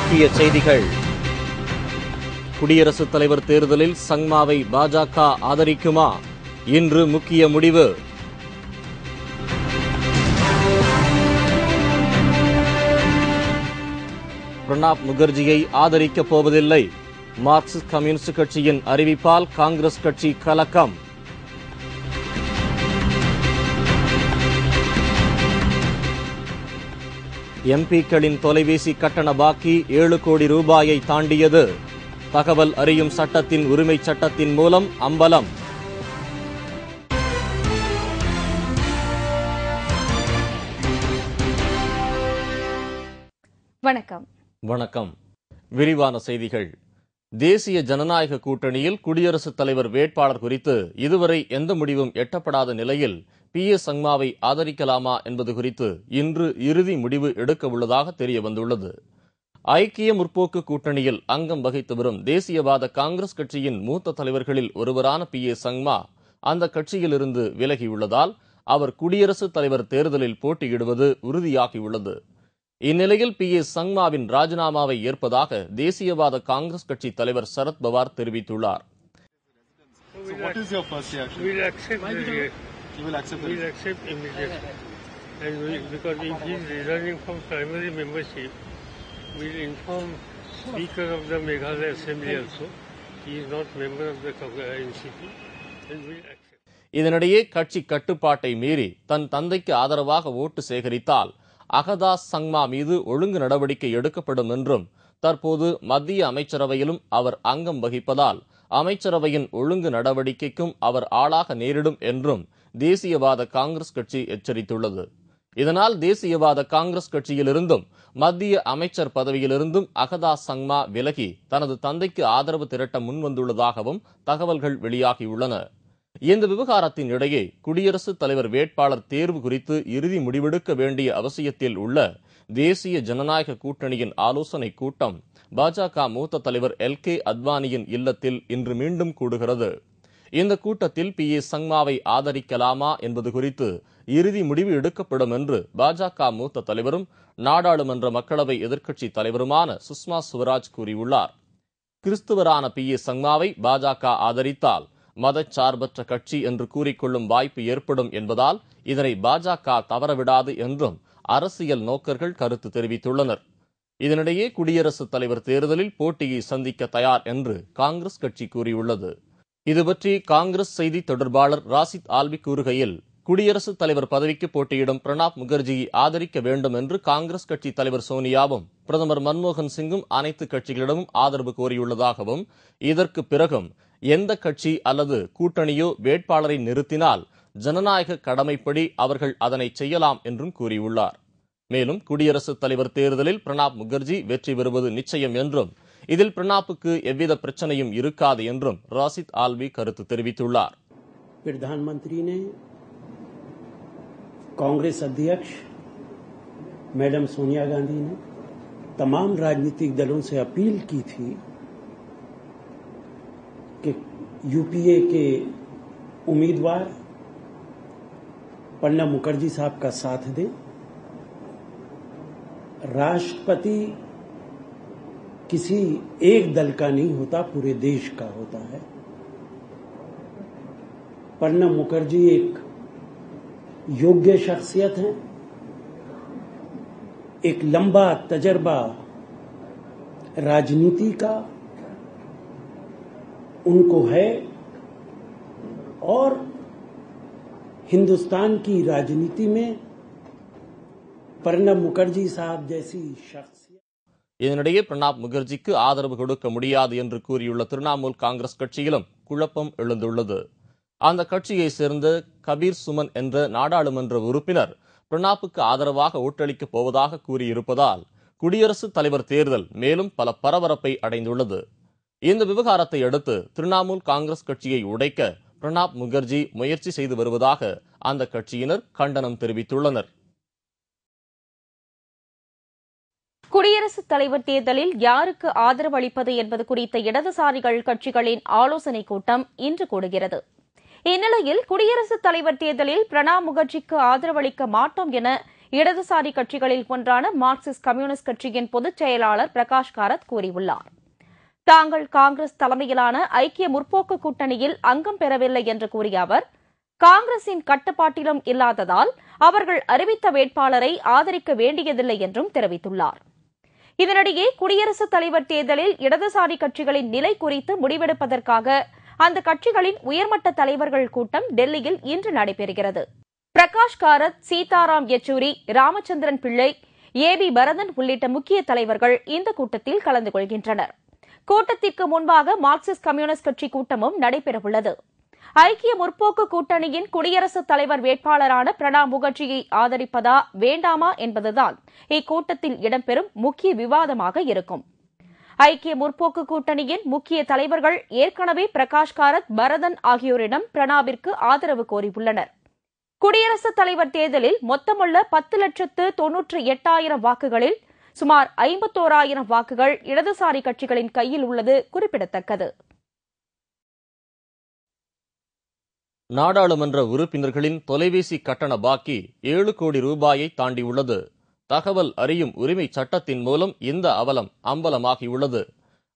முக்கிய செய்திகள். குடியரசுத் தலைவர் தேர்தலில் சங்மாவை பாஜக ஆதரிக்குமா? இன்று முக்கிய முடிவு. பிரணாப் முகர்ஜியை ஆதரிக்கப் போவதில்லை. மார்க்சிஸ்ட் கம்யூனிஸ்ட் கட்சியின் அறிவிப்பால் காங்கிரஸ் கட்சி கலக்கம். எம்பிக்களின் தொலைபேசி கட்டண பாக்கி 7 கோடி ரூபாயை தாண்டியது. தகவல் அறியும் சட்டத்தின் உரிமை சட்டத்தின் மூலம் அம்பலம். வணக்கம். விரிவான செய்திகள். தேசிய ஜனநாயக கூட்டணியில் குடியரசுத் தலைவர் வேட்பாளர் குறித்து இதுவரை எந்த முடிவும் எட்டப்படாத நிலையில் PA சங்மாவை ஆதரிக்கலாமா என்பது குறித்து இன்று இறுதி முடிவு எடுக்க உள்ளதாக தெரியவந்துள்ளது. ஐக்கிய முற்போக்கு கூட்டணியில் அங்கம் வகித்து வரும் தேசியவாத காங்கிரஸ் கட்சியின் மூத்த தலைவர்களில் ஒருவரான PA சங்மா அந்த கட்சியிலிருந்து விலகியுள்ளதால் அவர் குடியரசுத் தலைவர் தேர்தலில் போட்டியிடுவது உறுதியாகியுள்ளது. இந்நிலையில் PA சங்மாவின் ராஜினாமாவை ஏற்பதாக தேசியவாத காங்கிரஸ் கட்சி தலைவர் சரத் பவார் தெரிவித்துள்ளார். You will accept immediately. And because if he is resigning from primary membership, we will inform Speaker of the Meghalaya Assembly also. He is not member of the NCP and we will accept. இதனிடையே கட்சி கட்டுப்பாட்டை மீறி தன் தந்தைக்கு ஆதரவாக ஓட்டு சேகரித்தால் அகதாஸ் சங்மா மீது ஒழுங்கு நடவடிக்கை எடுக்கப்படும் என்றும், தற்போது மத்திய அமைச்சரவையிலும் அவர் அங்கம் வகிப்பதால் அமைச்சரவையின் ஒழுங்கு நடவடிக்கைக்கும் அவர் ஆளாக நேரிடும் என்றும் தேசியவாத காங்கிரஸ் கட்சி எச்சரித்துள்ளது. இதனால் தேசியவாத காங்கிரஸ் கட்சியிலிருந்தும் மத்திய அமைச்சர் பதவியிலிருந்தும் அகதாஸ் சங்மா விலகி தனது தந்தைக்கு ஆதரவு திரட்ட முன்வந்துள்ளதாகவும் தகவல்கள் வெளியாகியுள்ளன. இந்த விவகாரத்தின் இடையே குடியரசுத் தலைவர் வேட்பாளர் தேர்வு குறித்து இறுதி முடிவெடுக்க வேண்டிய அவசியத்தில் உள்ள தேசிய ஜனநாயக கூட்டணியின் ஆலோசனைக் கூட்டம் பாஜக மூத்த தலைவர் LK அத்வானியின் இல்லத்தில் இன்று மீண்டும் கூடுகிறது. இந்த கூட்டத்தில் PA சங்மாவை ஆதரிக்கலாமா என்பது குறித்து இறுதி முடிவு எடுக்கப்படும் என்று பாஜக மூத்த தலைவரும் நாடாளுமன்ற மக்களவை எதிர்க்கட்சி தலைவருமான சுஷ்மா சுவராஜ் கூறியுள்ளார். கிறிஸ்துவரான PA சங்மாவை பாஜக ஆதரித்தால் மதச்சார்பற்ற கட்சி என்று கூறிக்கொள்ளும் வாய்ப்பு ஏற்படும் என்பதால் இதனை பாஜக தவறவிடாது என்றும் அரசியல் நோக்கர்கள் கருத்து தெரிவித்துள்ளனர். இதனிடையே குடியரசுத் தலைவர் தேர்தலில் போட்டியை சந்திக்க தயார் என்று காங்கிரஸ் கட்சி கூறியுள்ளது. இதுபற்றி காங்கிரஸ் செய்தி தொடர்பாளர் ராசித் ஆல்வி கூறுகையில், குடியரசுத் தலைவர் பதவிக்கு போட்டியிடும் பிரணாப் முகர்ஜியை ஆதரிக்க வேண்டும் என்று காங்கிரஸ் கட்சி தலைவர் சோனியாவும் பிரதமர் மன்மோகன் சிங்கும் அனைத்து கட்சிகளிடமும் ஆதரவு கோரியுள்ளதாகவும், இதற்கு பிறகும் எந்த கட்சி அல்லது கூட்டணியோ வேட்பாளரை நிறுத்தினால் ஜனநாயக கடமைப்படி அவர்கள் அதனை செய்யலாம் என்றும் கூறியுள்ளார். மேலும் குடியரசுத் தலைவர் தேர்தலில் பிரணாப் முகர்ஜி வெற்றி பெறுவது நிச்சயம் என்றும், இதில் பிரணாப்புக்கு எவ்வித பிரச்சனையும் இருக்காது என்றும் ராசித் ஆல்வி கருத்து தெரிவித்துள்ளார். प्रधानमंत्री ने कांग्रेस अध्यक्ष मैडम सोनिया गांधी ने तमाम राजनीतिक दलों से अपील की थी कि यूपीए के उम्मीदवार प्रणब मुखर्जी साहब का साथ दें. राष्ट्रपति किसी एक दल का नहीं होता, पूरे देश का होता है. प्रणब मुखर्जी एक योग्य शख्सियत हैं, एक लंबा तजर्बा राजनीति का उनको है और हिंदुस्तान की राजनीति में प्रणब मुखर्जी साहब जैसी शख्सियत. இதனிடையே பிரணாப் முகர்ஜிக்கு ஆதரவு கொடுக்க முடியாது என்று கூறியுள்ள திரிணாமுல் காங்கிரஸ் கட்சியிலும் குழப்பம் எழுந்துள்ளது. அந்த கட்சியைச் சேர்ந்த கபீர் சுமன் என்ற நாடாளுமன்ற உறுப்பினர் பிரணாப்புக்கு ஆதரவாக ஓட்டளிக்கப் போவதாக கூறியிருப்பதால் குடியரசுத் தலைவர் தேர்தல் மேலும் பல பரபரப்பை அடைந்துள்ளது. இந்த விவகாரத்தை அடுத்து திரிணாமுல் காங்கிரஸ் கட்சியை உடைக்க பிரணாப் முகர்ஜி முயற்சி செய்து வருவதாக அந்த கட்சியினர் கண்டனம் தெரிவித்துள்ளனர். குடியரசுத் தலைவர் தேர்தலில் யாருக்கு ஆதரவு அளிப்பது என்பது குறித்த இடதுசாரிகள் கட்சிகளின் ஆலோசனைக் கூட்டம் இன்று கூடுகிறது. இந்நிலையில் குடியரசுத் தலைவர் தேர்தலில் பிரணாப் முகர்ஜிக்கு ஆதரவளிக்க மாட்டோம் என இடதுசாரி கட்சிகளில் ஒன்றான மார்க்சிஸ்ட் கம்யூனிஸ்ட் கட்சியின் பொதுச் செயலாளர் பிரகாஷ் காரத் கூறியுள்ளார். தாங்கள் காங்கிரஸ் தலைமையிலான ஐக்கிய முற்போக்கு கூட்டணியில் அங்கம் பெறவில்லை என்று கூறிய அவர், காங்கிரசின் கட்டுப்பாட்டிலும் இல்லாததால் அவர்கள் அறிவித்த வேட்பாளரை ஆதரிக்க வேண்டியதில்லை என்றும் தெரிவித்துள்ளார். இதனிடையே குடியரசுத் தலைவர் தேர்தலில் இடதுசாரி கட்சிகளின் நிலை குறித்து முடிவெடுப்பதற்காக அந்த கட்சிகளின் உயர்மட்ட தலைவர்கள் கூட்டம் டெல்லியில் இன்று நடைபெறுகிறது. பிரகாஷ் காரத், சீதாராம் யெச்சூரி, ராமச்சந்திரன் பிள்ளை, ஏபி பரதன் உள்ளிட்ட முக்கிய தலைவர்கள் இந்த கூட்டத்தில் கலந்து கொள்கின்றனர். கூட்டத்திற்கு முன்பாக மார்க்சிஸ்ட் கம்யூனிஸ்ட் கட்சி கூட்டமும் நடைபெறவுள்ளது. ஐக்கிய முற்போக்கு கூட்டணியின் குடியரசுத் தலைவர் வேட்பாளரான பிரணாப் முகர்ஜியை ஆதரிப்பதா வேண்டாமா என்பதுதான் இக்கூட்டத்தில் இடம்பெறும் முக்கிய விவாதமாக இருக்கும். ஐக்கிய முற்போக்கு கூட்டணியின் முக்கிய தலைவர்கள் ஏற்கனவே பிரகாஷ் காரத், பரதன் ஆகியோரிடம் பிரணாபிற்கு ஆதரவு கோரியுள்ளனர். குடியரசுத் தலைவர் தேர்தலில் மொத்தமுள்ள 10,98,000 வாக்குகளில் சுமார் 51,000 வாக்குகள் இடதுசாரி கட்சிகளின் கையில் உள்ளது குறிப்பிடத்தக்கது. நாடாளுமன்ற உறுப்பினர்களின் தொலைபேசி கட்டண பாக்கி 7 கோடி ரூபாயை தாண்டியுள்ளது. தகவல் அறியும் உரிமை சட்டத்தின் மூலம் இந்த அவலம் அம்பலமாகியுள்ளது.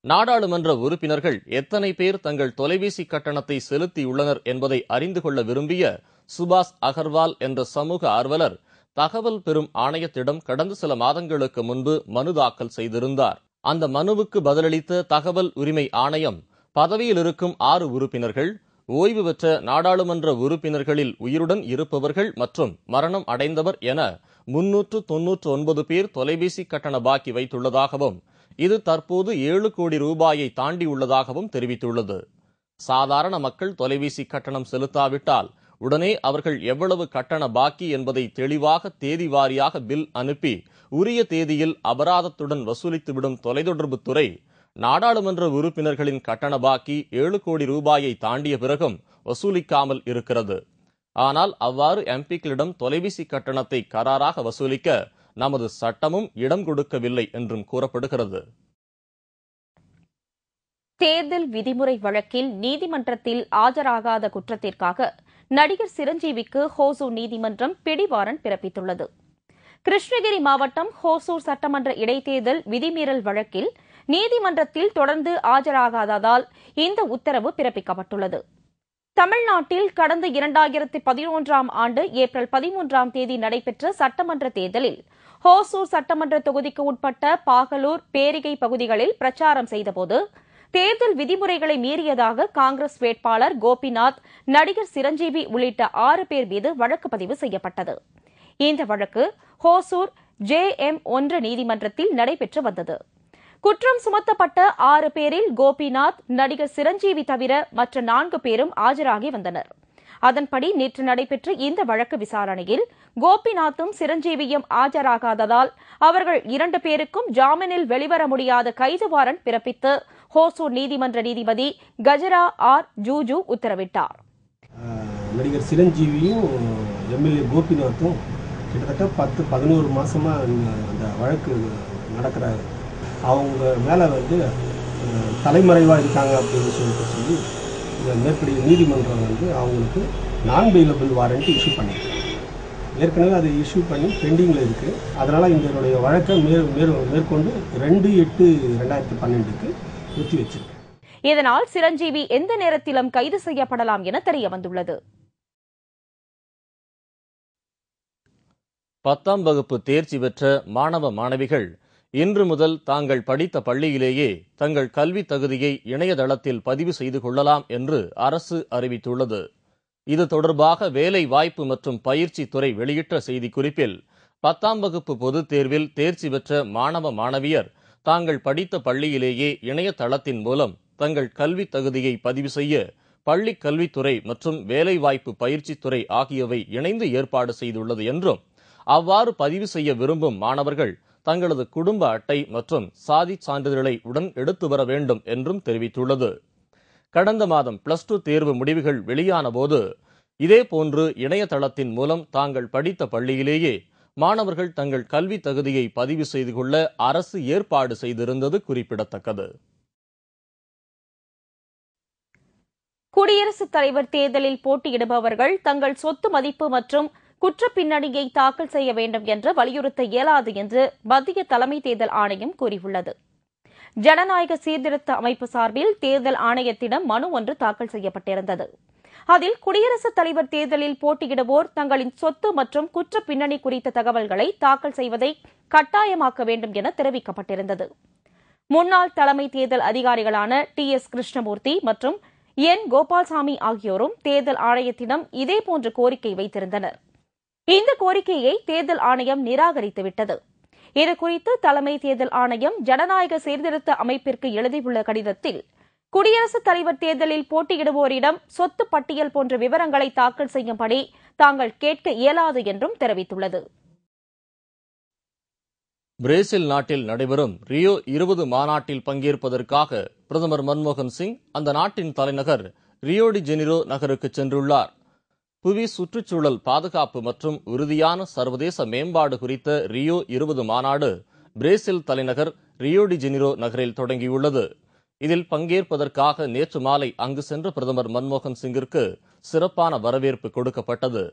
நாடாளுமன்ற உறுப்பினர்கள் எத்தனை பேர் தங்கள் தொலைபேசி கட்டணத்தை செலுத்தியுள்ளனர் என்பதை அறிந்து கொள்ள விரும்பிய சுபாஷ் அகர்வால் என்ற சமூக ஆர்வலர் தகவல் பெறும் ஆணையத்திடம் கடந்த சில மாதங்களுக்கு முன்பு மனு தாக்கல் செய்திருந்தார். அந்த மனுவுக்கு பதிலளித்த தகவல் உரிமை ஆணையம், பதவியில் இருக்கும் 6 உறுப்பினர்கள், ஓய்வு பெற்ற நாடாளுமன்ற உறுப்பினர்களில் உயிருடன் இருப்பவர்கள் மற்றும் மரணம் அடைந்தவர் என 399 பேர் தொலைபேசி கட்டண பாக்கி வைத்துள்ளதாகவும், இது தற்போது 7 கோடி ரூபாயை தாண்டியுள்ளதாகவும் தெரிவித்துள்ளது. சாதாரண மக்கள் தொலைபேசி கட்டணம் செலுத்தாவிட்டால் உடனே அவர்கள் எவ்வளவு கட்டண பாக்கி என்பதை தெளிவாக தேதி வாரியாக பில் அனுப்பி உரிய தேதியில் அபராதத்துடன் வசூலித்துவிடும் தொலைத்தொடர்புத்துறை, நாடாளுமன்ற உறுப்பினர்களின் கட்டண பாக்கி 7 கோடி ரூபாயை தாண்டிய பிறகும் வசூலிக்காமல் இருக்கிறது. ஆனால் அவ்வாறு எம்பிக்களிடம் தொலைபேசி கட்டணத்தை கராராக வசூலிக்க நமது சட்டமும் இடம் கொடுக்கவில்லை என்றும் கூறப்படுகிறது. தேர்தல் விதிமுறை வழக்கில் நீதிமன்றத்தில் ஆஜராகாத குற்றத்திற்காக நடிகர் சிரஞ்சீவிக்கு ஹோசூர் நீதிமன்றம் பிடிவாரண்ட் பிறப்பித்துள்ளது. கிருஷ்ணகிரி மாவட்டம் ஹோசூர் சட்டமன்ற இடைத்தேர்தல் விதிமீறல் வழக்கில் நீதிமன்றத்தில் தொடர்ந்து ஆஜராகாததால் இந்த உத்தரவு பிறப்பிக்கப்பட்டுள்ளது. தமிழ்நாட்டில் கடந்த 2011ஆம் ஆண்டு ஏப்ரல் 13ஆம் தேதி நடைபெற்ற சட்டமன்ற தேர்தலில் ஹோசூர் சட்டமன்ற தொகுதிக்கு உட்பட்ட பாகலூர், பேரிகை பகுதிகளில் பிரச்சாரம் செய்தபோது தேர்தல் விதிமுறைகளை மீறியதாக காங்கிரஸ் வேட்பாளர் கோபிநாத், நடிகர் சிரஞ்சீவி உள்ளிட்ட 6 பேர் மீது வழக்கு பதிவு செய்யப்பட்டது. இந்த வழக்கு ஹோசூர் JM1 நீதிமன்றத்தில் நடைபெற்று வந்தது. குற்றம் சுமத்தப்பட்ட 6 பேரில் கோபிநாத், நடிகர் சிரஞ்சீவி தவிர மற்ற 4 பேரும் ஆஜராகி வந்தனர். அதன்படி நேற்று நடைபெற்ற இந்த வழக்கு விசாரணையில் கோபிநாத்தும் சிரஞ்சீவியும் ஆஜராகாததால் அவர்கள் 2 பேருக்கும் ஜாமீனில் வெளிவர முடியாத கைது வாரண்ட் பிறப்பித்து ஹோசூர் நீதிமன்ற நீதிபதி கஜரா R. ஜூஜு உத்தரவிட்டார். நடிகர் சிரஞ்சீவியும் MLA கோபிநாத்தும் கிட்டத்தட்ட 10-11 மாசமா அந்த வழக்கு நடக்கிறாரு. அவங்க மேலே தலைமறைவாக இருக்காங்க அப்படின்னு சொல்லி மேற்படி நீதிமன்றம் அவங்களுக்கு நான் பெயிலபிள் வாரண்ட் இஷ்யூ பண்ணியிருக்கு. ஏற்கனவே அதை இஷ்யூ பண்ணி பெண்டிங்கில் இருக்குது. அதனால் இதனுடைய வழக்கை மேற்கொண்டு 2/8/2012 ஒத்தி வச்சிருக்கு. இதனால் சிரஞ்சீவி எந்த நேரத்திலும் கைது செய்யப்படலாம் என தெரியவந்துள்ளது. 10ஆம் வகுப்பு தேர்ச்சி பெற்ற மாணவ மாணவிகள் இன்று முதல் தாங்கள் படித்த பள்ளியிலேயே தங்கள் கல்வி தகுதியை இணையதளத்தில் பதிவு செய்து கொள்ளலாம் என்று அரசு அறிவித்துள்ளது. இது தொடர்பாக வேலை வாய்ப்பு மற்றும் பயிற்சி துறை வெளியிட்ட செய்திக்குறிப்பில் 10ஆம் வகுப்பு பொதுத் தேர்வில் தேர்ச்சி பெற்ற மாணவ மாணவியர் தாங்கள் படித்த பள்ளியிலேயே இணையதளத்தின் மூலம் தங்கள் கல்வி தகுதியை பதிவு செய்ய பள்ளி கல்வித்துறை மற்றும் வேலைவாய்ப்பு பயிற்சித்துறை ஆகியவை இணைந்து ஏற்பாடு செய்துள்ளது என்றும், அவ்வாறு பதிவு செய்ய விரும்பும் மாணவர்கள் தங்களது குடும்ப அட்டை மற்றும் சாதி சான்றிதழை உடன் எடுத்து வர வேண்டும் என்றும் தெரிவித்துள்ளது. கடந்த மாதம் +2 தேர்வு முடிவுகள் வெளியான போது இதேபோன்று இணையதளத்தின் மூலம் தாங்கள் படித்த பள்ளியிலேயே மாணவர்கள் தங்கள் கல்வி தகுதியை பதிவு செய்து கொள்ள அரசு ஏற்பாடு செய்திருந்தது குறிப்பிடத்தக்கது. குடியரசுத் தலைவர் தேர்தலில் போட்டியிடுபவர்கள் தங்கள் சொத்து மதிப்பு மற்றும் குற்ற பின்னணியை தாக்கல் செய்ய வேண்டும் என்று வலியுறுத்த இயலாது என்று மத்திய தலைமை தேர்தல் ஆணையம் கூறியுள்ளது. ஜனநாயக சீர்திருத்த அமைப்பு சார்பில் தேர்தல் ஆணையத்திடம் மனு ஒன்று தாக்கல் செய்யப்பட்டிருந்தது. அதில் குடியரசுத் தலைவர் தேர்தலில் போட்டியிடுவோர் தங்களின் சொத்து மற்றும் குற்ற பின்னணி குறித்த தகவல்களை தாக்கல் செய்வதை கட்டாயமாக்க வேண்டும் என தெரிவிக்கப்பட்டிருந்தது. முன்னாள் தலைமை தேர்தல் அதிகாரிகளான TS கிருஷ்ணமூர்த்தி மற்றும் N கோபால்சாமி ஆகியோரும் தேர்தல் ஆணையத்திடம் இதேபோன்ற கோரிக்கை வைத்திருந்தனர். இந்த கோரிக்கையை தேர்தல் ஆணையம் நிராகரித்துவிட்டது. இதுகுறித்து தலைமை தேர்தல் ஆணையம் ஜனநாயக சீர்திருத்த அமைப்பிற்கு எழுதியுள்ள கடிதத்தில் குடியரசுத் தலைவர் தேர்தலில் போட்டியிடுவோரிடம் சொத்து பட்டியல் போன்ற விவரங்களை தாக்கல் செய்யும்படி தாங்கள் கேட்க இயலாது என்றும் தெரிவித்துள்ளது. பிரேசில் நாட்டில் நடைபெறும் ரியோ 20 மாநாட்டில் பங்கேற்பதற்காக பிரதமர் மன்மோகன் சிங் அந்த நாட்டின் தலைநகர் ரியோ டி ஜெனிரோ நகருக்கு சென்றுள்ளார். புவி சுற்றுச்சூழல் பாதுகாப்பு மற்றும் உறுதியான சர்வதேச மேம்பாடு குறித்த ரியோ 20 மாநாடு பிரேசில் தலைநகர் ரியோ டி ஜெனிரோ நகரில் தொடங்கியுள்ளது. இதில் பங்கேற்பதற்காக நேற்று மாலை அங்கு சென்ற பிரதமர் மன்மோகன் சிங்கிற்கு சிறப்பான வரவேற்பு கொடுக்கப்பட்டது.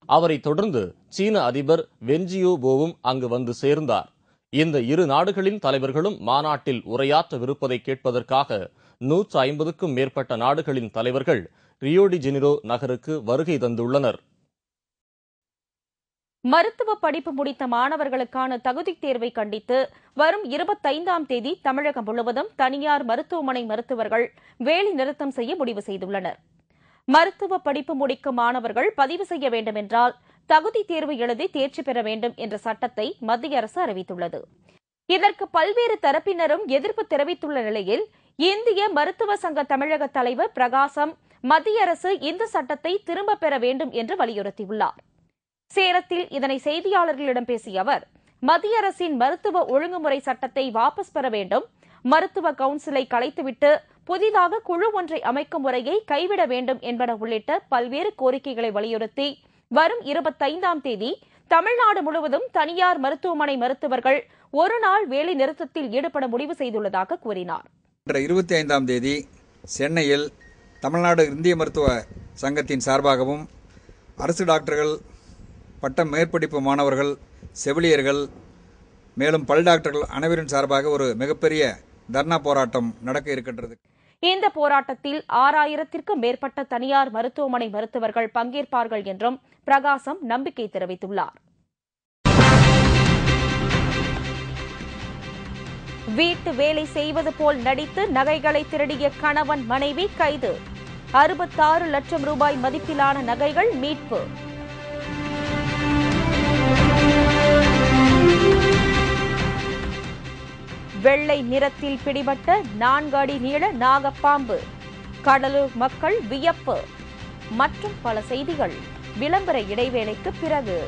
அவரைத் தொடர்ந்து சீன அதிபர் வென் ஜியாவோவும் அங்கு வந்து சேர்ந்தார். இந்த இரு நாடுகளின் தலைவர்களும் மாநாட்டில் உரையாற்றவிருப்பதை கேட்பதற்காக 150க்கும் மேற்பட்ட நாடுகளின் தலைவர்கள் ரியோ டி ஜெனிரோ நகருக்கு வருகை தந்துள்ளனர். மருத்துவ படிப்பு முடித்த மாணவர்களுக்கான தகுதித் தேர்வை கண்டித்து வரும் 25ஆம் தேதி தமிழகம் முழுவதும் தனியார் மருத்துவமனை மருத்துவர்கள் வேலை நிறுத்தம் செய்ய முடிவு செய்துள்ளனர். மருத்துவ படிப்பு முடிக்கும் மாணவர்கள் பதிவு செய்ய வேண்டும் என்றால் தகுதி தேர்வு எழுதி தேர்ச்சி பெற வேண்டும் என்ற சட்டத்தை மத்திய அரசு அறிவித்துள்ளது. இதற்கு பல்வேறு தரப்பினரும் எதிர்ப்பு தெரிவித்துள்ள நிலையில் இந்திய மருத்துவ சங்க தமிழக தலைவர் பிரகாசம் மத்திய அரசு இந்த சட்டத்தை திரும்பப் பெற வேண்டும் என்று வலியுறுத்தியுள்ளார். சேலத்தில் இதனை செய்தியாளர்களிடம் பேசிய அவர், மத்திய அரசின் மருத்துவ ஒழுங்குமுறை சட்டத்தை வாபஸ் பெற வேண்டும், மருத்துவ கவுன்சிலை கலைத்துவிட்டு புதிதாக குழு ஒன்றை அமைக்கும் முறையை கைவிட வேண்டும் என்பன உள்ளிட்ட பல்வேறு கோரிக்கைகளை வலியுறுத்தி வரும் 25ஆம் தேதி தமிழ்நாடு முழுவதும் தனியார் மருத்துவமனை மருத்துவர்கள் ஒரு நாள் வேலை நிறுத்தத்தில் ஈடுபட முடிவு செய்துள்ளதாக கூறினார். 25ஆம் தேதி சென்னையில் தமிழ்நாடு இந்திய மருத்துவ சங்கத்தின் சார்பாகவும் அரசு டாக்டர்கள், பட்ட மேற்படிப்பு மாணவர்கள், செவிலியர்கள், மேலும் பல் டாக்டர்கள் அனைவரின் சார்பாக ஒரு மிகப்பெரிய தர்ணா போராட்டம் நடக்க இருக்கின்றது. இந்த போராட்டத்தில் 6000த்திற்கும் மேற்பட்ட தனியார் மருத்துவமனை மருத்துவர்கள் பங்கேற்பார்கள் என்றும் பிரகாசம் நம்பிக்கை தெரிவித்துள்ளார். வீட்டு வேலை செய்வது போல் நடித்து நகைகளை திருடிய கணவன் மனைவி கைது. 66 லட்சம் ரூபாய் மதிப்பிலான நகைகள் மீட்பு. வெள்ளை நிறத்தில் பிடிபட்ட 4 அடி நீள நாகப்பாம்பு. கடலூர் மக்கள் வியப்பு. மற்றும் பல செய்திகள் விளம்பர இடைவேளைக்கு பிறகு.